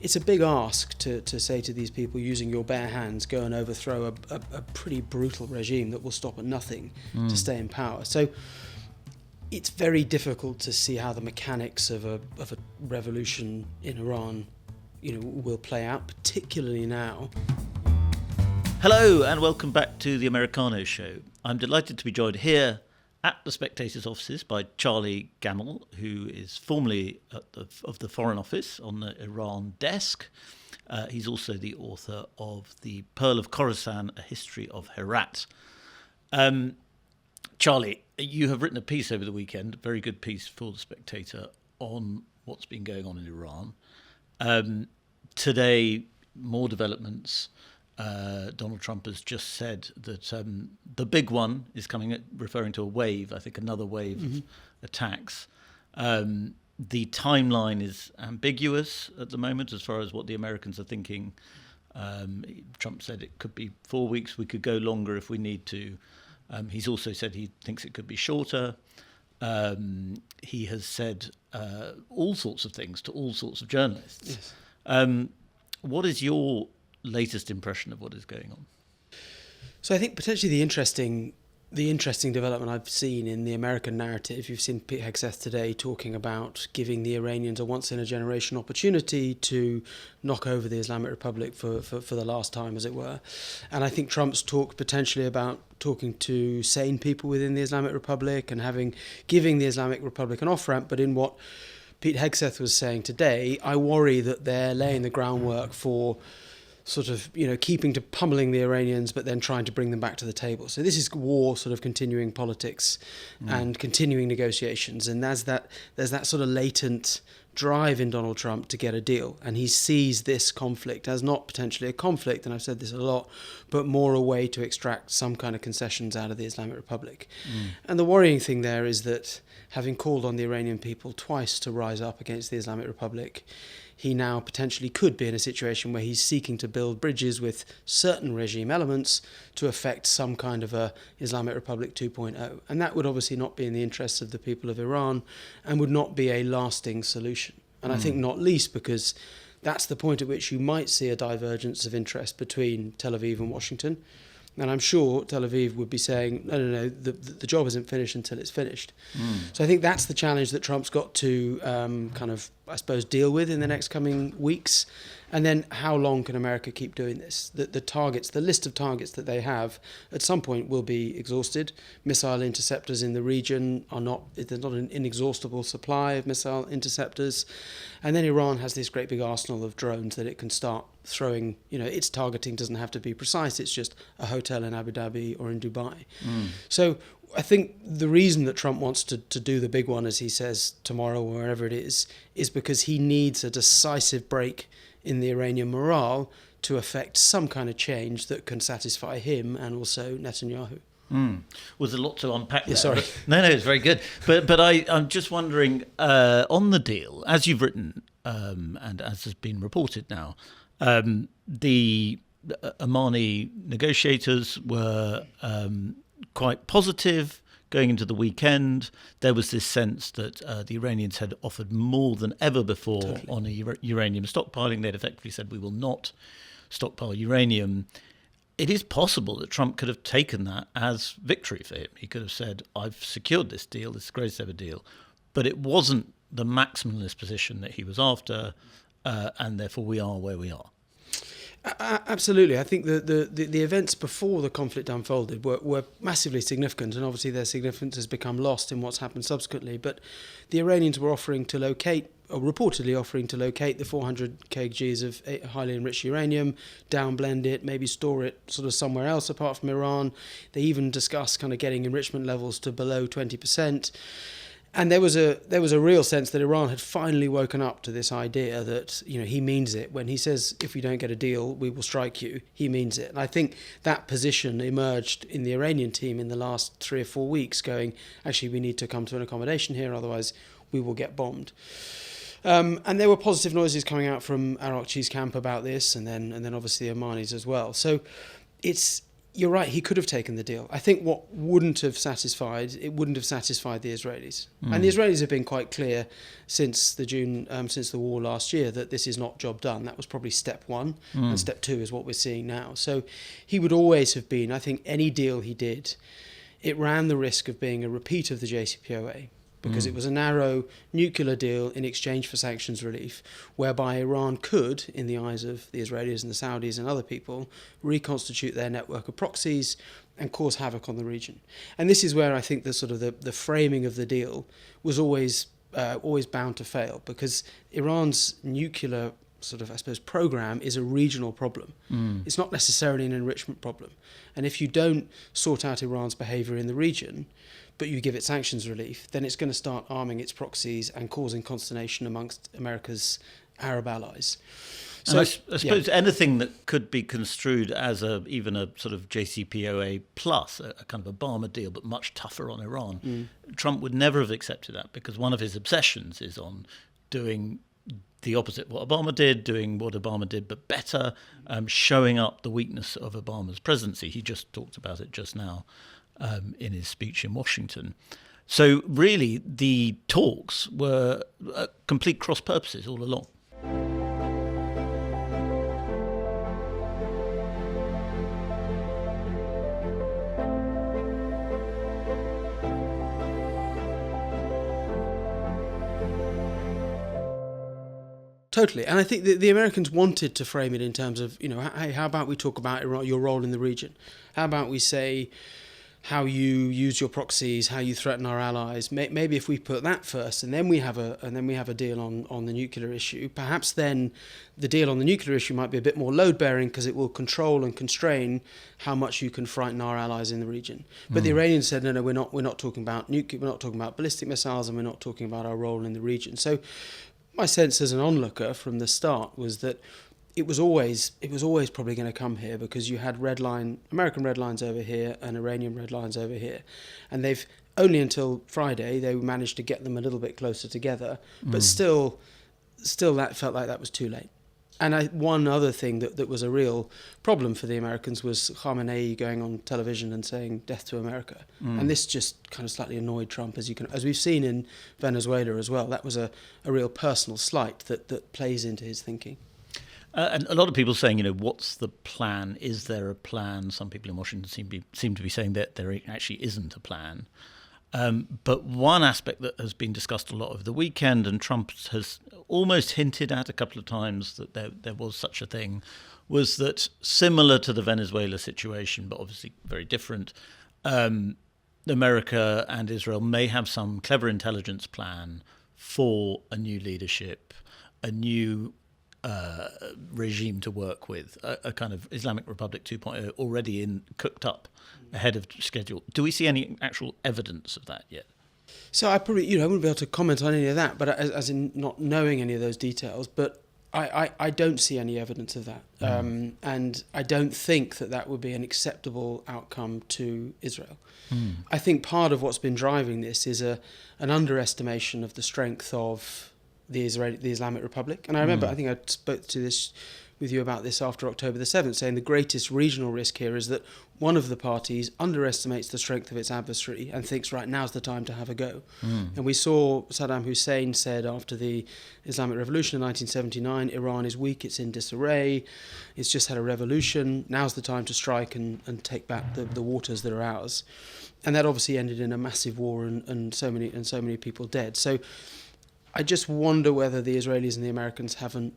it's a big ask to say to these people, using your bare hands, go and overthrow a pretty brutal regime that will stop at nothing to stay in power. So it's very difficult to see how the mechanics of a revolution in Iran, will play out, particularly now. Hello and welcome back to the Americano Show. I'm delighted to be joined here at the Spectator's offices by Charlie Gammell, who is formerly of the Foreign Office on the Iran desk. He's also the author of The Pearl of Khorasan, A History of Herat. Charlie, you have written a piece over the weekend, a very good piece for The Spectator, on what's been going on in Iran. Today, more developments. Donald Trump has just said that the big one is coming, referring to a wave, I think another wave of attacks. The timeline is ambiguous at the moment as far as what the Americans are thinking. Trump said it could be 4 weeks, we could go longer if we need to. He's also said he thinks it could be shorter. He has said all sorts of things to all sorts of journalists. Yes. What is your latest impression of what is going on? So I think potentially the interesting development I've seen in the American narrative, you've seen Pete Hegseth today talking about giving the Iranians a once-in-a-generation opportunity to knock over the Islamic Republic for the last time, as it were. And I think Trump's talked potentially about talking to sane people within the Islamic Republic and giving the Islamic Republic an off-ramp, but in what Pete Hegseth was saying today, I worry that they're laying the groundwork for sort of, pummeling the Iranians, but then trying to bring them back to the table. So this is war, sort of continuing politics and continuing negotiations. And there's that sort of latent drive in Donald Trump to get a deal. And he sees this conflict as not potentially a conflict, and I've said this a lot, but more a way to extract some kind of concessions out of the Islamic Republic. And the worrying thing there is that, having called on the Iranian people twice to rise up against the Islamic Republic, he now potentially could be in a situation where he's seeking to build bridges with certain regime elements to effect some kind of a Islamic Republic 2.0. And that would obviously not be in the interests of the people of Iran and would not be a lasting solution. And I think not least because that's the point at which you might see a divergence of interest between Tel Aviv and Washington. And I'm sure Tel Aviv would be saying, no, the job isn't finished until it's finished. So I think that's the challenge that Trump's got to deal with in the next coming weeks. And then how long can America keep doing this? The list of targets that they have at some point will be exhausted. Missile interceptors in the region there's not an inexhaustible supply of missile interceptors. And then Iran has this great big arsenal of drones that it can start throwing. Its targeting doesn't have to be precise. It's just a hotel in Abu Dhabi or in Dubai. So I think the reason that Trump wants to do the big one, as he says, tomorrow or wherever it is because he needs a decisive break in the Iranian morale to effect some kind of change that can satisfy him and also Netanyahu. Well, there's a lot to unpack there. Sorry. No, it's very good. But I'm just wondering, on the deal, as you've written, and as has been reported now, the Omani negotiators were quite positive going into the weekend. There was this sense that the Iranians had offered more than ever before on uranium stockpiling. They'd effectively said, we will not stockpile uranium. It is possible that Trump could have taken that as victory for him. He could have said, I've secured this deal, this is the greatest ever deal. But it wasn't the maximalist position that he was after, and therefore we are where we are. Absolutely. I think the events before the conflict unfolded were massively significant, and obviously their significance has become lost in what's happened subsequently. But the Iranians were reportedly offering to locate the 400 kgs of highly enriched uranium, downblend it, maybe store it sort of somewhere else apart from Iran. They even discussed kind of getting enrichment levels to below 20%. And there was a real sense that Iran had finally woken up to this idea that, he means it. When he says, if we don't get a deal, we will strike you, he means it. And I think that position emerged in the Iranian team in the last 3 or 4 weeks, going, actually, we need to come to an accommodation here, otherwise we will get bombed. And there were positive noises coming out from Arakchi's camp about this, and then obviously the Omanis as well. So it's You're right. He could have taken the deal. I think what wouldn't have satisfied the Israelis, and the Israelis have been quite clear since the war last year that this is not job done. That was probably step one, and step two is what we're seeing now. So he would always have been. I think any deal he did, it ran the risk of being a repeat of the JCPOA. Because it was a narrow nuclear deal in exchange for sanctions relief, whereby Iran could, in the eyes of the Israelis and the Saudis and other people, reconstitute their network of proxies and cause havoc on the region. And this is where I think the framing of the deal was always bound to fail, because Iran's nuclear program is a regional problem. It's not necessarily an enrichment problem. And if you don't sort out Iran's behaviour in the region, but you give it sanctions relief, then it's going to start arming its proxies and causing consternation amongst America's Arab allies. So I suppose anything that could be construed as even a sort of JCPOA plus, a kind of Obama deal, but much tougher on Iran, Trump would never have accepted that, because one of his obsessions is on doing the opposite what Obama did, doing what Obama did but better, showing up the weakness of Obama's presidency. He just talked about it just now in his speech in Washington. So really, the talks were complete cross purposes all along. Totally. And I think the Americans wanted to frame it in terms of, hey, how about we talk about Iran, your role in the region? How about we say how you use your proxies, how you threaten our allies? Maybe if we put that first, and then we have a deal on the nuclear issue, perhaps then the deal on the nuclear issue might be a bit more load-bearing, because it will control and constrain how much you can frighten our allies in the region. But the Iranians said, no, we're not talking about nuclear, we're not talking about ballistic missiles, and we're not talking about our role in the region. So my sense as an onlooker from the start was that it was always probably going to come here, because you had American red lines over here and Iranian red lines over here, and they've only until Friday they managed to get them a little bit closer together, but still that felt like that was too late. And one other thing that was a real problem for the Americans was Khamenei going on television and saying "Death to America," and this just kind of slightly annoyed Trump, as we've seen in Venezuela as well. That was a real personal slight that plays into his thinking. And a lot of people saying, what's the plan? Is there a plan? Some people in Washington seem to be saying that there actually isn't a plan. But one aspect that has been discussed a lot over the weekend, and Trump has almost hinted at a couple of times that there was such a thing, was that similar to the Venezuela situation, but obviously very different, America and Israel may have some clever intelligence plan for a new leadership, a new regime to work with, a kind of Islamic Republic 2.0 already cooked up ahead of schedule. Do we see any actual evidence of that yet? So I probably, I wouldn't be able to comment on any of that, but as in not knowing any of those details, but I don't see any evidence of that. And I don't think that would be an acceptable outcome to Israel. I think part of what's been driving this is an underestimation of the strength of the Islamic Republic. And I remember, I think I spoke with you about this after October the 7th, saying the greatest regional risk here is that one of the parties underestimates the strength of its adversary and thinks, right, now's the time to have a go. And we saw Saddam Hussein said after the Islamic Revolution in 1979, Iran is weak, it's in disarray, it's just had a revolution, now's the time to strike and take back the waters that are ours. And that obviously ended in a massive war and so many people dead. So I just wonder whether the Israelis and the Americans haven't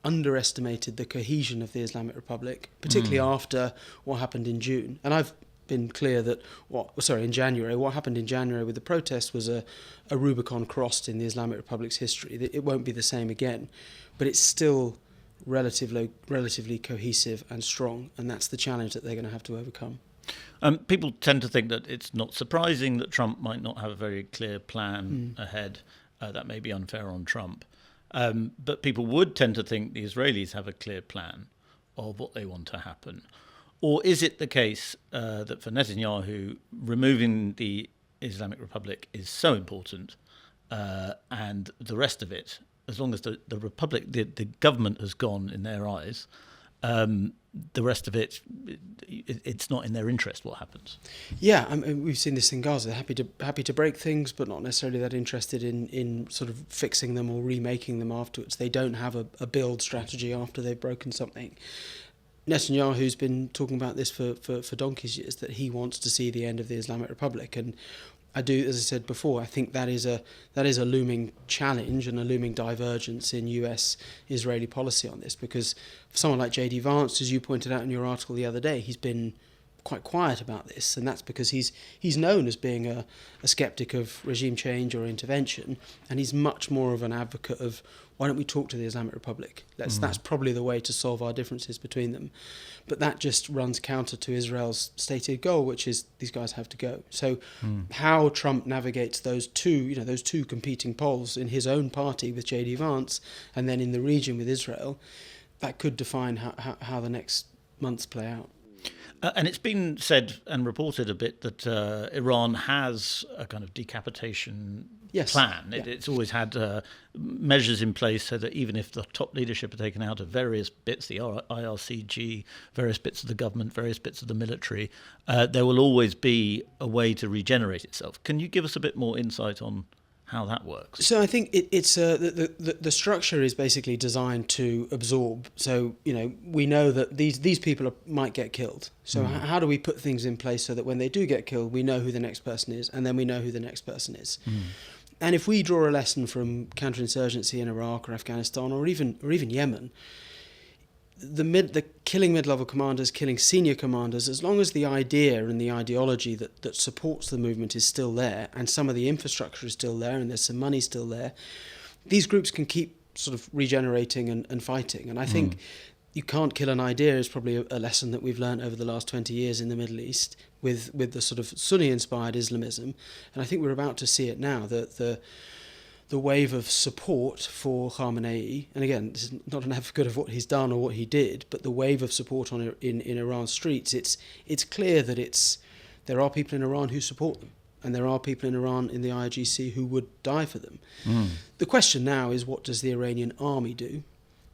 underestimated the cohesion of the Islamic Republic, particularly after what happened in June. And I've been clear that in January, what happened in January with the protests was a Rubicon crossed in the Islamic Republic's history. It won't be the same again, but it's still relatively cohesive and strong, and that's the challenge that they're going to have to overcome. People tend to think that it's not surprising that Trump might not have a very clear plan ahead. That may be unfair on Trump. But people would tend to think the Israelis have a clear plan of what they want to happen. Or is it the case that for Netanyahu, removing the Islamic Republic is so important, and the rest of it, as long as the Republic, the government has gone in their eyes, the rest of it, it's not in their interest what happens. Yeah, I mean, we've seen this in Gaza. They're happy to break things, but not necessarily that interested in sort of fixing them or remaking them afterwards. They don't have a build strategy after they've broken something. Netanyahu's been talking about this for donkey's years, that he wants to see the end of the Islamic Republic, and I do, as I said before, I think that is a looming challenge and a looming divergence in US-Israeli policy on this, because for someone like J.D. Vance, as you pointed out in your article the other day, he's been quite quiet about this, and that's because he's known as being a skeptic of regime change or intervention, and he's much more of an advocate of, why don't we talk to the Islamic Republic? That's probably the way to solve our differences between them. But that just runs counter to Israel's stated goal, which is these guys have to go. So how Trump navigates those two competing poles in his own party with J.D. Vance, and then in the region with Israel, that could define how the next months play out. And it's been said and reported a bit that Iran has a kind of decapitation plan. Yeah. It's always had measures in place so that even if the top leadership are taken out of various bits, the IRCG, various bits of the government, various bits of the military, there will always be a way to regenerate itself. Can you give us a bit more insight on how that works? So I think it's the structure is basically designed to absorb. So we know that these people might get killed. So how do we put things in place so that when they do get killed, we know who the next person is, and then we know who the next person is. And if we draw a lesson from counterinsurgency in Iraq or Afghanistan or even Yemen, the killing mid-level commanders, killing senior commanders, as long as the idea and the ideology that supports the movement is still there, and some of the infrastructure is still there, and there's some money still there, these groups can keep sort of regenerating and fighting. And I think you can't kill an idea is probably a lesson that we've learned over the last 20 years in the Middle East with the sort of Sunni-inspired Islamism. And I think we're about to see it now, the wave of support for Khamenei, and again, this is not an advocate of what he's done or what he did, but the wave of support in Iran's streets, it's clear that there are people in Iran who support them, and there are people in Iran in the IRGC who would die for them. The question now is, what does the Iranian army do?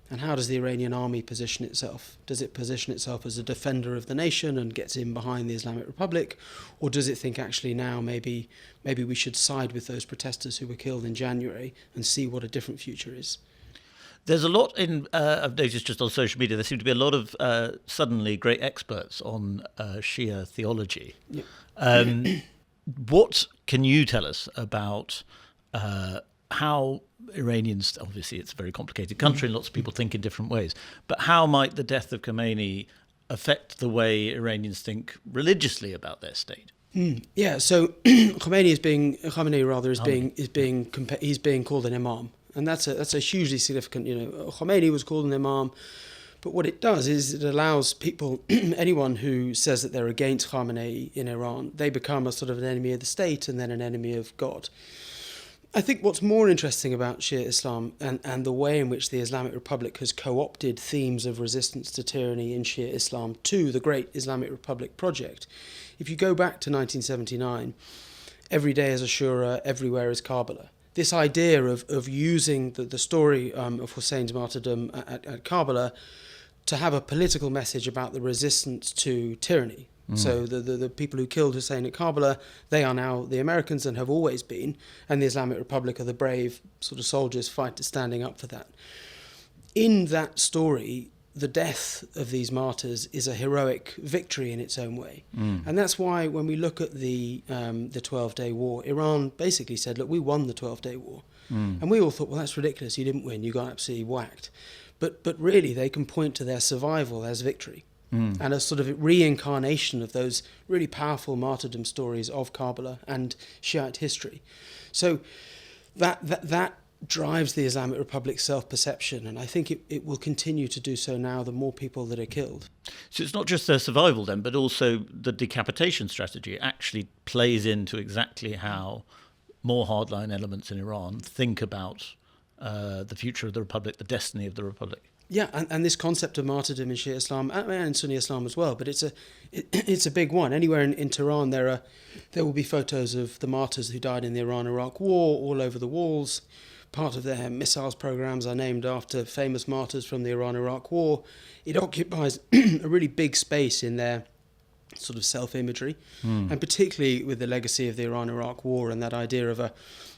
And how does the Iranian army position itself? Does it position itself as a defender of the nation and gets in behind the Islamic Republic? Or does it think actually now maybe we should side with those protesters who were killed in January and see what a different future is? There's a lot I've noticed just on social media, there seem to be a lot of suddenly great experts on Shia theology. Yeah. What can you tell us about how Iranians, obviously it's a very complicated country and lots of people think in different ways, but how might the death of Khomeini affect the way Iranians think religiously about their state? Yeah, so Khomeini is being called an imam, and that's a hugely significant. Khomeini was called an imam, but what it does is it allows people, anyone who says that they're against Khamenei in Iran, they become a sort of an enemy of the state and then an enemy of God. I think what's more interesting about Shia Islam and the way in which the Islamic Republic has co-opted themes of resistance to tyranny in Shia Islam to the great Islamic Republic project. If you go back to 1979, every day is Ashura, everywhere is Karbala. This idea of using the story of Hussein's martyrdom at Karbala to have a political message about the resistance to tyranny. So the people who killed Hussein at Karbala, they are now the Americans and have always been, and the Islamic Republic are the brave sort of soldiers standing up for that. In that story, the death of these martyrs is a heroic victory in its own way. And that's why when we look at the 12-day war, Iran basically said, look, we won the 12-day war. And we all thought, well, that's ridiculous, you didn't win, you got absolutely whacked. But really, they can point to their survival as victory. And a sort of reincarnation of those really powerful martyrdom stories of Karbala and Shiite history. So that drives the Islamic Republic's self-perception, and I think it will continue to do so now the more people that are killed. So it's not just their survival then, but also the decapitation strategy actually plays into exactly how more hardline elements in Iran think about the future of the Republic, the destiny of the Republic. Yeah, and this concept of martyrdom in Shia Islam and Sunni Islam as well, but it's a big one. Anywhere in Tehran, there will be photos of the martyrs who died in the Iran-Iraq War all over the walls. part of their missiles programs are named after famous martyrs from the Iran-Iraq War. It occupies a really big space in their sort of self-imagery, and particularly with the legacy of the Iran-Iraq War and that idea of a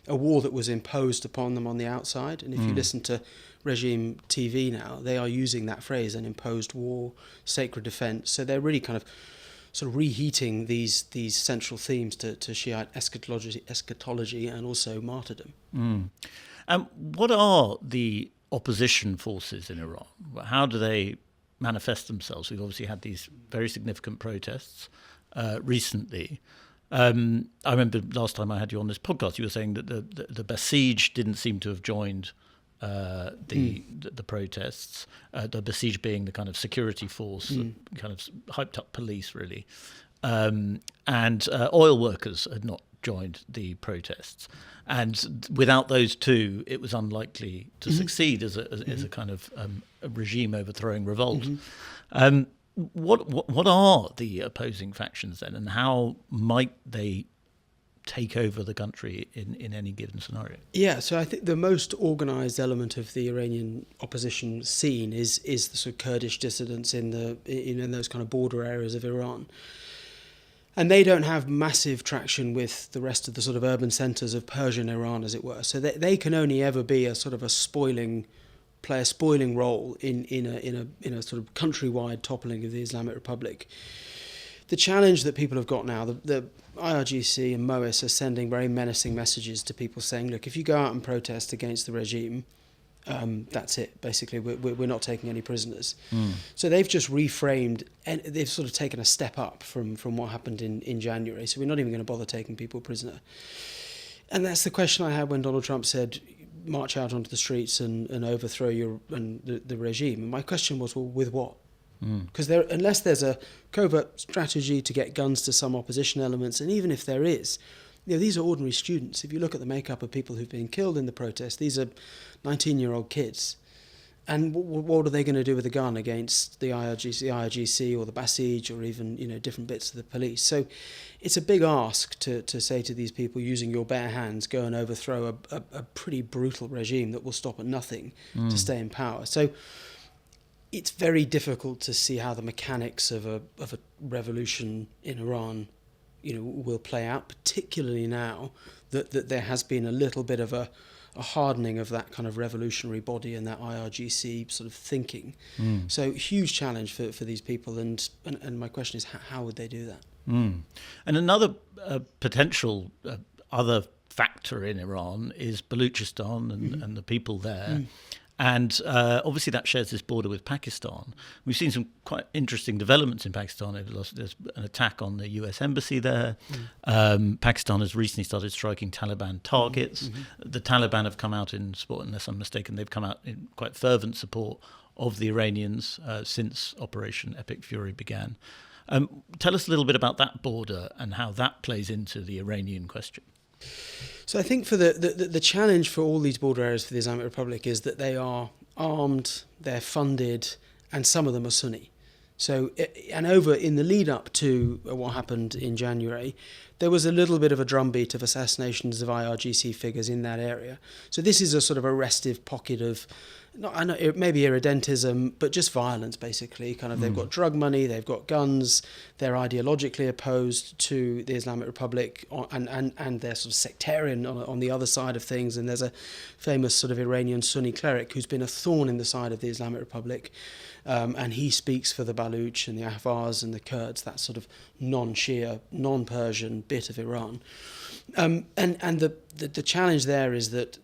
war that was imposed upon them on the outside. And if you listen to regime TV now, they are using that phrase, an imposed war, sacred defense. So they're really kind of sort of reheating these central themes to Shiite eschatology and also martyrdom. What are the opposition forces in Iran? How do they manifest themselves? We've obviously had these very significant protests recently. I remember last time I had you on this podcast, you were saying that the Basij didn't seem to have joined the protests. The Basij being the kind of security force, kind of hyped up police, really, and oil workers had not joined the protests. And without those two, it was unlikely to succeed as a kind of a regime overthrowing revolt. What are the opposing factions then, and how might they take over the country in any given scenario? Yeah, so I think the most organised element of the Iranian opposition scene is the sort of Kurdish dissidents in those kind of border areas of Iran. And they don't have massive traction with the rest of the sort of urban centres of Persian Iran, as it were. So they can only ever be a sort of play a spoiling role in a sort of countrywide toppling of the Islamic Republic. The challenge that people have got now, the IRGC and MOIS are sending very menacing messages to people saying, look, if you go out and protest against the regime, that's it. Basically, we're not taking any prisoners. So they've just reframed, and they've sort of taken a step up from what happened in January. So we're not even going to bother taking people prisoner. And that's the question I had when Donald Trump said, march out onto the streets and overthrow the regime. And my question was, well, with what? Because unless there's a covert strategy to get guns to some opposition elements, and even if there is, these are ordinary students. If you look at the makeup of people who've been killed in the protest, these are 19-year-old kids. And what are they going to do with a gun against the IRGC or the Basij or even different bits of the police? So it's a big ask to say to these people, using your bare hands, go and overthrow a pretty brutal regime that will stop at nothing to stay in power. So it's very difficult to see how the mechanics of a revolution in Iran will play out, particularly now that there has been a little bit of a hardening of that kind of revolutionary body and that IRGC sort of thinking. So huge challenge for these people, and my question is, how would they do that? And another potential other factor in Iran is Baluchistan and the people there. And obviously that shares this border with Pakistan. We've seen some quite interesting developments in Pakistan. There's an attack on the US embassy there. Pakistan has recently started striking Taliban targets. The Taliban have come out in support, unless I'm mistaken, they've come out in quite fervent support of the Iranians since Operation Epic Fury began. Tell us a little bit about that border and how that plays into the Iranian question. So I think for the challenge for all these border areas for the Islamic Republic is that they are armed, they're funded, and some of them are Sunni. So, and in the lead up to what happened in January, there was a little bit of a drumbeat of assassinations of IRGC figures in that area. So this is a sort of a restive pocket of, maybe irredentism, but just violence, basically. Kind of, they've got drug money, they've got guns, they're ideologically opposed to the Islamic Republic, and they're sort of sectarian on the other side of things. And there's a famous sort of Iranian Sunni cleric who's been a thorn in the side of the Islamic Republic, and he speaks for the Baluch and the Ahvaz and the Kurds, that sort of non-Shia, non-Persian bit of Iran. And the challenge there is that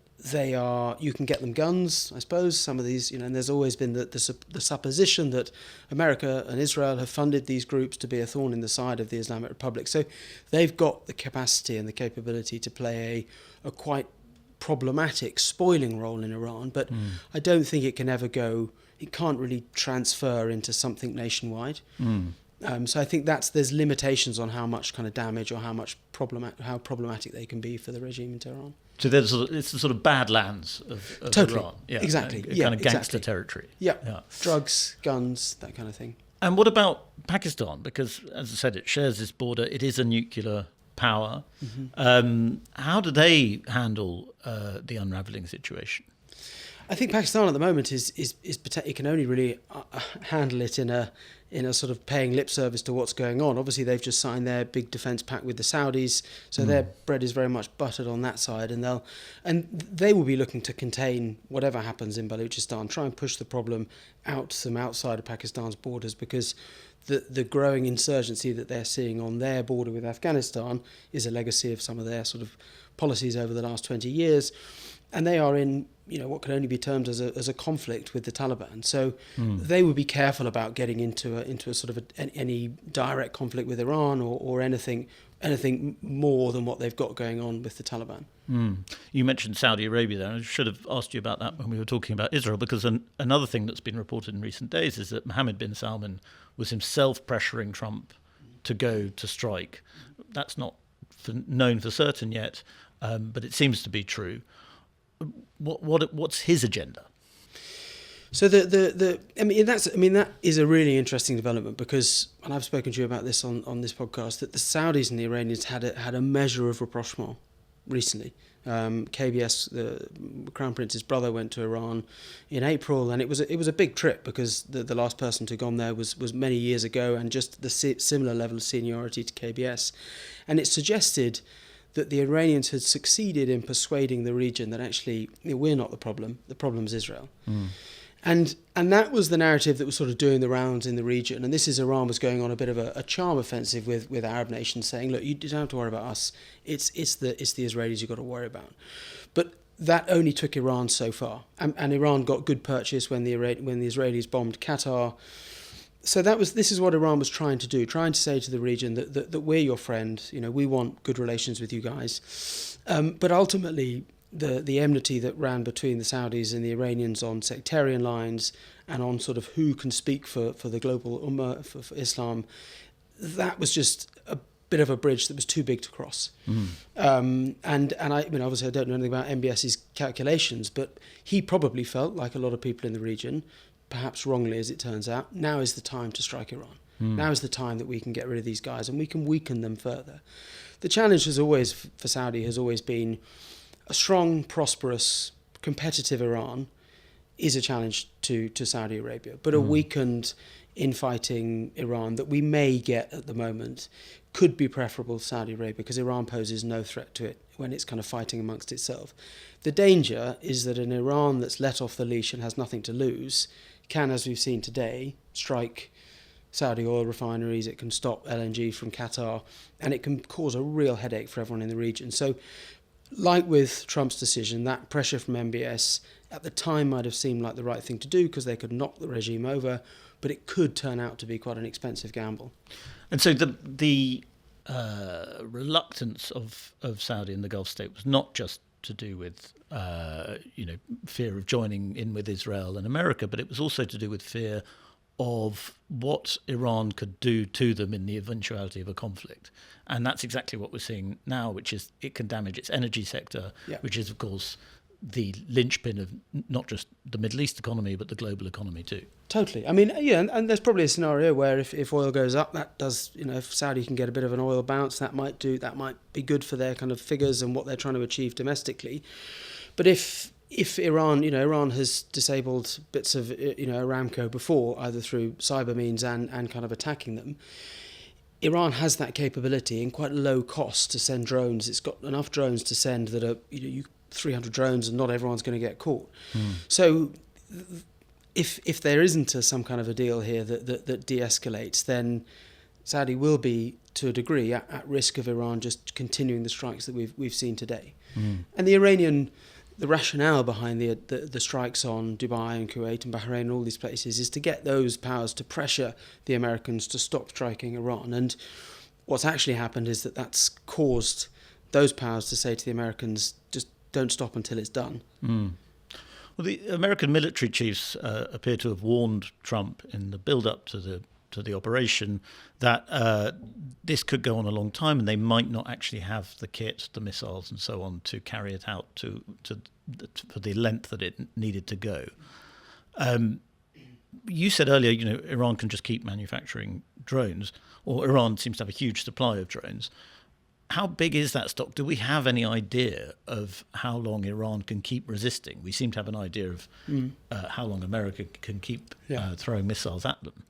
you can get them guns, I suppose, some of these, and there's always been the supposition that America and Israel have funded these groups to be a thorn in the side of the Islamic Republic. So they've got the capacity and the capability to play a quite problematic spoiling role in Iran, but I don't think it can't really transfer into something nationwide. So I think there's limitations on how much kind of damage or how problematic they can be for the regime in Tehran. So it's the sort of badlands of totally. Iran. Yeah, exactly. Kind of gangster territory. Yeah. Drugs, guns, that kind of thing. And what about Pakistan? Because, as I said, it shares this border. It is a nuclear power. How do they handle the unravelling situation? I think Pakistan at the moment is it can only really handle it in a sort of paying lip service to what's going on. Obviously, they've just signed their big defence pact with the Saudis, so their bread is very much buttered on that side, and they will be looking to contain whatever happens in Baluchistan, try and push the problem out some outside of Pakistan's borders, because the growing insurgency that they're seeing on their border with Afghanistan is a legacy of some of their sort of policies over the last 20 years. And they are in, what can only be termed as a conflict with the Taliban. So they would be careful about getting into a sort of any direct conflict with Iran or anything more than what they've got going on with the Taliban. You mentioned Saudi Arabia there. I should have asked you about that when we were talking about Israel, because another thing that's been reported in recent days is that Mohammed bin Salman was himself pressuring Trump to go to strike. That's not known for certain yet, but it seems to be true. What's his agenda? So that is a really interesting development, because, and I've spoken to you about this on this podcast, that the Saudis and the Iranians had a measure of rapprochement recently. KBS, the Crown Prince's brother, went to Iran in April, and it was a big trip, because the last person to have gone there was many years ago, and just the similar level of seniority to KBS, and it suggested that the Iranians had succeeded in persuading the region that actually we're not the problem's Israel. And that was the narrative that was sort of doing the rounds in the region. And this is Iran was going on a bit of a charm offensive with Arab nations, saying, look, you don't have to worry about us. It's the Israelis you've got to worry about. But that only took Iran so far. And Iran got good purchase when the Israelis bombed Qatar. So this is what Iran was trying to do, trying to say to the region that we're your friend, we want good relations with you guys. But ultimately, the enmity that ran between the Saudis and the Iranians on sectarian lines and on sort of who can speak for the global ummah, for Islam, that was just a bit of a bridge that was too big to cross. And obviously I don't know anything about MBS's calculations, but he probably felt, like a lot of people in the region, perhaps wrongly as it turns out, now is the time to strike Iran. Now is the time that we can get rid of these guys and we can weaken them further. The challenge for Saudi has always been a strong, prosperous, competitive Iran is a challenge to Saudi Arabia, but a weakened, infighting Iran that we may get at the moment could be preferable to Saudi Arabia, because Iran poses no threat to it when it's kind of fighting amongst itself. The danger is that an Iran that's let off the leash and has nothing to lose can, as we've seen today, strike Saudi oil refineries, it can stop LNG from Qatar, and it can cause a real headache for everyone in the region. So, like with Trump's decision, that pressure from MBS at the time might have seemed like the right thing to do, because they could knock the regime over, but it could turn out to be quite an expensive gamble. And so the reluctance of Saudi and the Gulf state was not just to do with fear of joining in with Israel and America, but it was also to do with fear of what Iran could do to them in the eventuality of a conflict. And that's exactly what we're seeing now, which is it can damage its energy sector, which is, of course, the linchpin of not just the Middle East economy, but the global economy too. Totally. I mean, and there's probably a scenario where if oil goes up, that does, if Saudi can get a bit of an oil bounce, that might be good for their kind of figures and what they're trying to achieve domestically. But if Iran, Iran has disabled bits of, Aramco before, either through cyber means and kind of attacking them, Iran has that capability in quite low cost to send drones. It's got enough drones to send that are, 300 drones, and not everyone's going to get caught. So if there isn't some kind of a deal here that de-escalates, then Saudi will be, to a degree, at risk of Iran just continuing the strikes that we've seen today. And the rationale behind the strikes on Dubai and Kuwait and Bahrain and all these places is to get those powers to pressure the Americans to stop striking Iran. And what's actually happened is that's caused those powers to say to the Americans, just don't stop until it's done. Well, the American military chiefs appear to have warned Trump in the build-up to the operation that this could go on a long time, and they might not actually have the kit, the missiles, and so on to carry it out for the length that it needed to go. You said earlier, Iran can just keep manufacturing drones, or Iran seems to have a huge supply of drones. how big is that stock? Do we have any idea of how long Iran can keep resisting? We seem to have an idea of how long America can keep throwing missiles at them.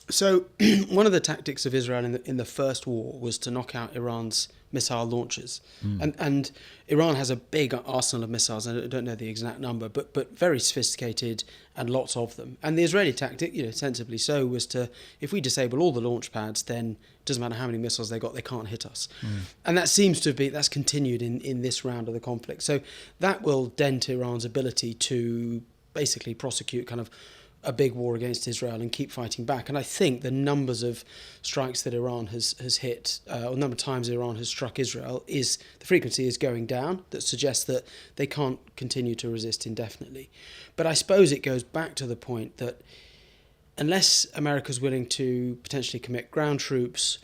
So one of the tactics of Israel in the first war was to knock out Iran's missile launchers. And Iran has a big arsenal of missiles. I don't know the exact number, but very sophisticated and lots of them. And the Israeli tactic, sensibly so, was to, if we disable all the launch pads, then it doesn't matter how many missiles they got, they can't hit us. And that seems to be, that's continued in this round of the conflict. So that will dent Iran's ability to basically prosecute kind of a big war against Israel and keep fighting back. And I think the numbers of strikes that Iran has hit, or the number of times Iran has struck Israel, the frequency is going down. That suggests that they can't continue to resist indefinitely. But I suppose it goes back to the point that unless America's willing to potentially commit ground troops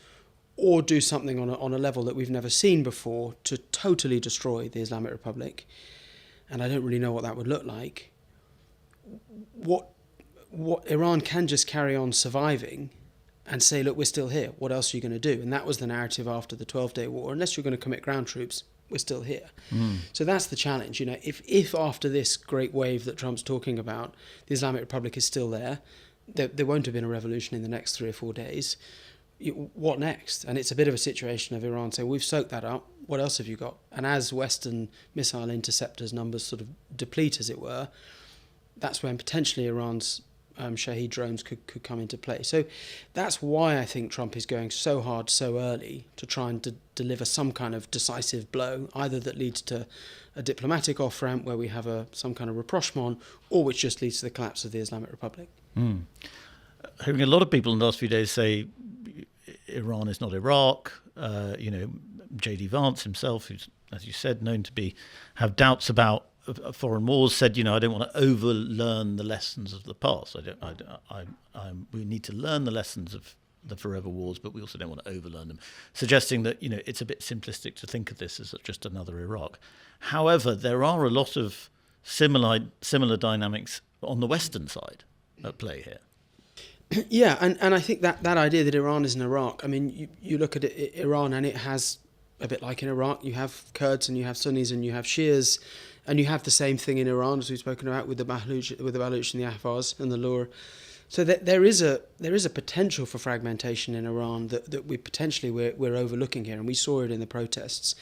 or do something on a level that we've never seen before to totally destroy the Islamic Republic, and I don't really know what that would look like, what Iran can just carry on surviving and say, look, we're still here. What else are you going to do? And that was the narrative after the 12-day war. Unless you're going to commit ground troops, we're still here. So that's the challenge. If after this great wave that Trump's talking about, the Islamic Republic is still there won't have been a revolution in the next 3 or 4 days. What next? And it's a bit of a situation of Iran saying, we've soaked that up. What else have you got? And as Western missile interceptors numbers sort of deplete, as it were, that's when potentially Iran's Shahed drones could come into play. So that's why I think Trump is going so hard so early to try and deliver some kind of decisive blow, either that leads to a diplomatic off-ramp where we have some kind of rapprochement, or which just leads to the collapse of the Islamic Republic. Hearing a lot of people in the last few days say Iran is not Iraq. J.D. Vance himself, who's, as you said, known to have doubts about foreign wars, said, I don't want to overlearn the lessons of the past. We need to learn the lessons of the forever wars, but we also don't want to overlearn them, suggesting that, it's a bit simplistic to think of this as just another Iraq. However, there are a lot of similar dynamics on the Western side at play here. Yeah, and I think that idea that Iran is an Iraq, I mean, you look at Iran and it has, a bit like in Iraq, you have Kurds and you have Sunnis and you have Shias, and you have the same thing in Iran, as we've spoken about, with the Baluch and the Ahvaz and the Lur. So that there is a potential for fragmentation in Iran that we're overlooking here, and we saw it in the protests.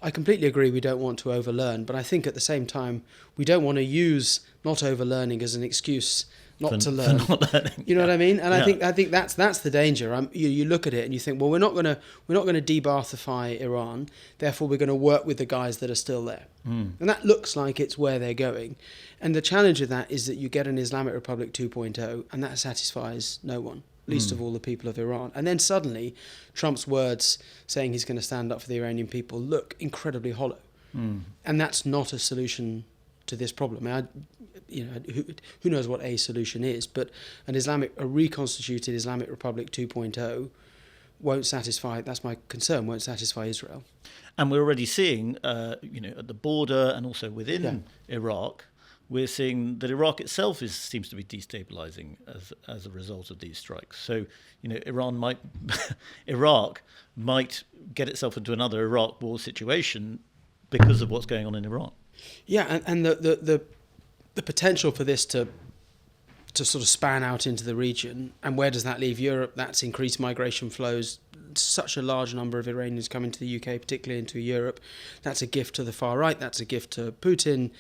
I completely agree we don't want to overlearn, but I think at the same time we don't want to use not overlearning as an excuse not to learn. Not learning. You know what I mean? And I think that's the danger. You look at it and you think, well, we're not going to de-Ba'athify Iran, therefore we're going to work with the guys that are still there. And that looks like it's where they're going. And the challenge of that is that you get an Islamic Republic 2.0, and that satisfies no one, least of all the people of Iran. And then suddenly Trump's words saying he's going to stand up for the Iranian people look incredibly hollow. And that's not a solution to this problem. Who knows what a solution is, but a reconstituted Islamic Republic 2.0 won't satisfy, that's my concern, won't satisfy Israel. And we're already seeing, at the border and also within Iraq, we're seeing that Iraq itself seems to be destabilizing as a result of these strikes. So, Iraq might get itself into another Iraq war situation because of what's going on in Iran. Yeah, and the potential for this to sort of span out into the region, and where does that leave Europe? That's increased migration flows. Such a large number of Iranians coming to the UK, particularly into Europe. That's a gift to the far right. That's a gift to Putin.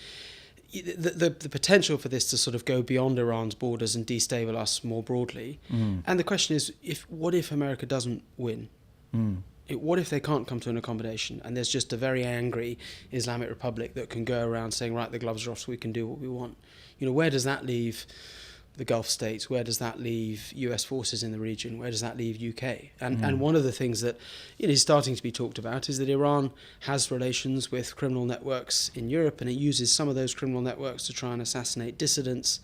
The potential for this to sort of go beyond Iran's borders and destabilize us more broadly. And the question is, what if America doesn't win? What if they can't come to an accommodation and there's just a very angry Islamic Republic that can go around saying, right, the gloves are off so we can do what we want? Where does that leave the Gulf states? Where does that leave US forces in the region? Where does that leave UK? And one of the things that is starting to be talked about is that Iran has relations with criminal networks in Europe, and it uses some of those criminal networks to try and assassinate dissidents.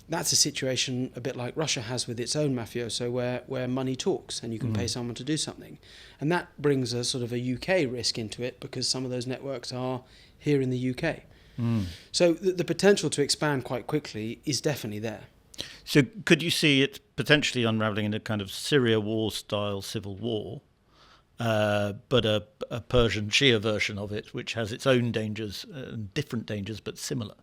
That's a situation a bit like Russia has with its own mafioso, where money talks and you can pay someone to do something. And that brings a sort of a UK risk into it, because some of those networks are here in the UK. So the potential to expand quite quickly is definitely there. So could you see it potentially unravelling in a kind of Syria war-style civil war, but a Persian Shia version of it, which has its own dangers, different dangers, but similar.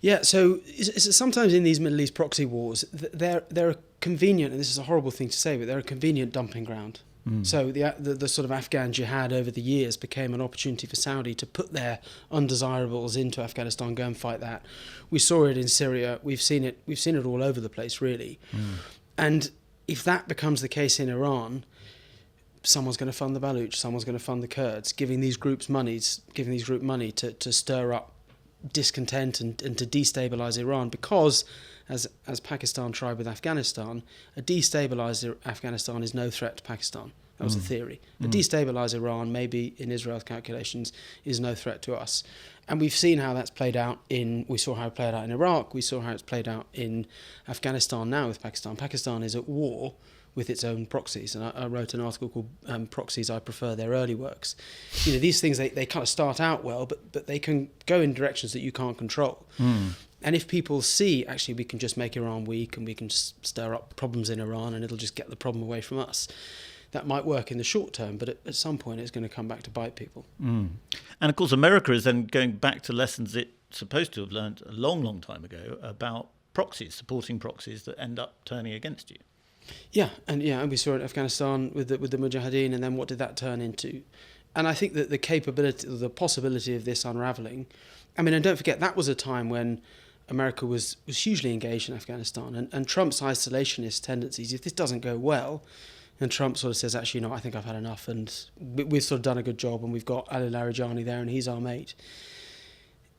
Yeah, so sometimes in these Middle East proxy wars, they're a convenient, and this is a horrible thing to say, but they're a convenient dumping ground. So the sort of Afghan jihad over the years became an opportunity for Saudi to put their undesirables into Afghanistan, go and fight that. We saw it in Syria. We've seen it all over the place, really. And if that becomes the case in Iran, someone's going to fund the Baluch, someone's going to fund the Kurds, giving these groups money to stir up discontent and to destabilise Iran, because as Pakistan tried with Afghanistan, a destabilised Afghanistan is no threat to Pakistan. That was the theory. A destabilised Iran, maybe in Israel's calculations, is no threat to us. And we've seen how that's played out we saw how it played out in Iraq, we saw how it's played out in Afghanistan now with Pakistan. Pakistan is at war with its own proxies, and I wrote an article called Proxies, I Prefer Their Early Works. These things, they kind of start out well, but they can go in directions that you can't control. And if people see, actually, we can just make Iran weak and we can just stir up problems in Iran and it'll just get the problem away from us, that might work in the short term, but at some point it's going to come back to bite people. And of course, America is then going back to lessons it's supposed to have learned a long, long time ago about proxies, supporting proxies that end up turning against you. Yeah, and we saw it in Afghanistan with the Mujahideen, and then what did that turn into? And I think that the possibility of this unravelling, and don't forget, that was a time when America was hugely engaged in Afghanistan, and Trump's isolationist tendencies, if this doesn't go well, and Trump sort of says, actually, no, I think I've had enough, and we've sort of done a good job, and we've got Ali Larijani there, and he's our mate.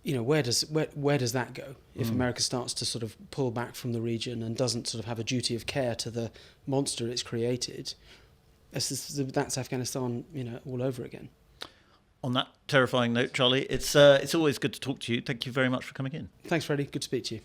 Where does that go if America starts to sort of pull back from the region and doesn't sort of have a duty of care to the monster it's created? That's Afghanistan, all over again. On that terrifying note, Charlie, it's always good to talk to you. Thank you very much for coming in. Thanks, Freddy. Good to speak to you.